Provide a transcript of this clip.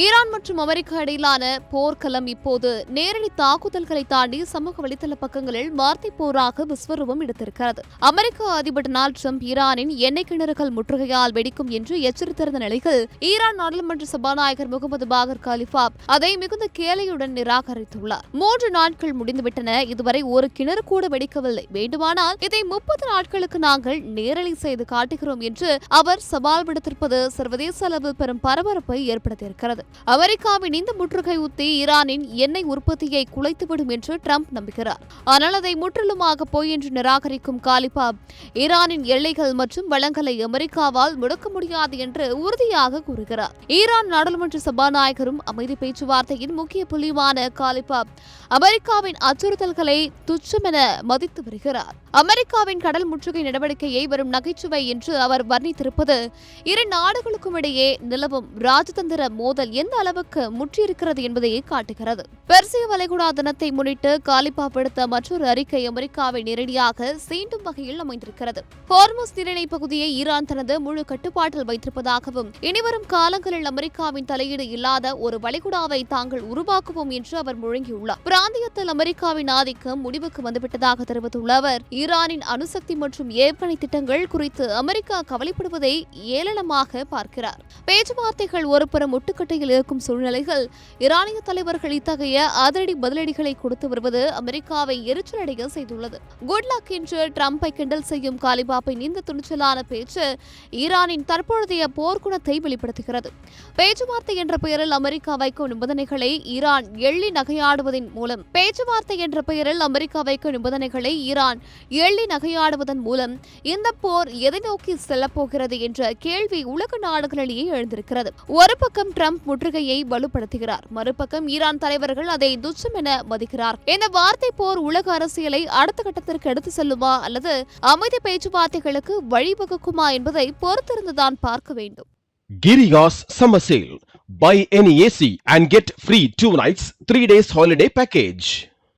Iran மற்றும் America இடையிலான போர்க்களம் இப்போது நேரடி தாக்குதல்களை தாண்டி சமூக வலைதள பக்கங்களில் வார்த்தை போராக விஸ்வரூபம் எடுத்திருக்கிறது. அமெரிக்க அதிபர் டொனால்டு டிரம்ப் ஈரானின் எண்ணெய் கிணறுகள் முற்றுகையால் வெடிக்கும் என்று எச்சரித்திருந்த நிலையில் ஈரான் நாடாளுமன்ற சபாநாயகர் முகமது பாகர் காலிஃபாப் அதை மிகுந்த கேலையுடன் நிராகரித்துள்ளார். 3 நாட்கள் முடிந்துவிட்டன, இதுவரை ஒரு கிணறு கூட வெடிக்கவில்லை. வேண்டுமானால் இதை 30 நாட்களுக்கு நாங்கள் நேரலை செய்து காட்டுகிறோம் என்று அவர் சவால் விடுத்திருப்பது சர்வதேச அளவில் பெரும் பரபரப்பை ஏற்படுத்தியிருக்கிறது. அமெரிக்காவின் இந்த முற்றுகை உத்தி ஈரானின் எண்ணெய் உற்பத்தியை குலைத்துவிடும் என்று ட்ரம்ப் நம்புகிறார். ஆனால் அதை முற்றிலுமாக பொய் என்று நிராகரிக்கும் காலிஃபாப் ஈரானின் எல்லைகள் மற்றும் வளங்களை அமெரிக்காவால் முடக்க முடியாது என்று உறுதியாக கூறுகிறார். ஈரான் நாடாளுமன்ற சபாநாயகரும் அமைதி பேச்சுவார்த்தையின் முக்கிய புள்ளியுமான காலிஃபாப் அமெரிக்காவின் அச்சுறுத்தல்களை துச்சமென மதித்து வருகிறார். அமெரிக்காவின் கடல் முற்றுகை நடவடிக்கையை வரும் நகைச்சுவை என்று அவர் வர்ணித்திருப்பது இரு நாடுகளுக்கும் இடையே நிலவும் ராஜதந்திர மோதல் எந்த அளவுக்கு முற்றியிருக்கிறது என்பதையே காட்டுகிறது. பெர்சிய வளைகுடா தினத்தை முன்னிட்டு காலிஃபாப் விடுத்த மற்றொரு அறிக்கை அமெரிக்காவை நேரடியாக சீண்டும் வகையில் அமைந்திருக்கிறது. ஹோர்முஸ் நீரிணை பகுதியை ஈரான் தனது முழு கட்டுப்பாட்டில் வைத்திருப்பதாகவும் இனிவரும் காலங்களில் அமெரிக்காவின் தலையீடு இல்லாத ஒரு வளைகுடாவை தாங்கள் உருவாக்குவோம் என்று அவர் முழங்கியுள்ளார். பிராந்தியத்தில் அமெரிக்காவின் ஆதிக்கம் முடிவுக்கு வந்துவிட்டதாக தெரிவித்துள்ள அவர் ஈரானின் அணுசக்தி மற்றும் ஏவுகணை திட்டங்கள் குறித்து அமெரிக்கா கவலைப்படுவதை ஏளனமாக பார்க்கிறார். பேச்சுவார்த்தைகள் ஒருபுறம் முட்டுக்கட்டையில் இருக்கும் சூழ்நிலைகள் ஈரானிய தலைவர்கள் இத்தகைய அதிரடி பதிலடிகளை கொடுத்து வருவது அமெரிக்காவை எரிச்சலடைய செய்துள்ளது. குட் லக் என்று ட்ரம்பை கிண்டல் செய்யும் காலிஃபாப்பின் இந்த துணிச்சலான பேச்சு ஈரானின் தற்பொழுதைய போர்க்குணத்தை வெளிப்படுத்துகிறது. பேச்சுவார்த்தை என்ற பெயரில் அமெரிக்கா வைக்கும் நிபந்தனைகளை ஈரான் எள்ளி நகையாடுவதன் மூலம் இந்த போர் எதை நோக்கி செல்லப்போகிறது என்ற கேள்வி உலக நாடுகளிலேயே எழுந்திருக்கிறது. ஒரு பக்கம் ட்ரம்ப் முற்றுகையை வலுப்படுத்துகிறார், மறுபக்கம் ஈரான் தலைவர்கள் அதை துச்சம் என மதிக்கிறார். இந்த வார்த்தை போர் உலக அரசியலை அடுத்த கட்டத்திற்கு எடுத்து செல்லுமா அல்லது அமைதி பேச்சுவார்த்தைகளுக்கு வழிவகுக்குமா என்பதை பொறுத்திருந்துதான் பார்க்க வேண்டும். Giriga's summer sale. Buy any AC and get free 2 nights, 3 days holiday package.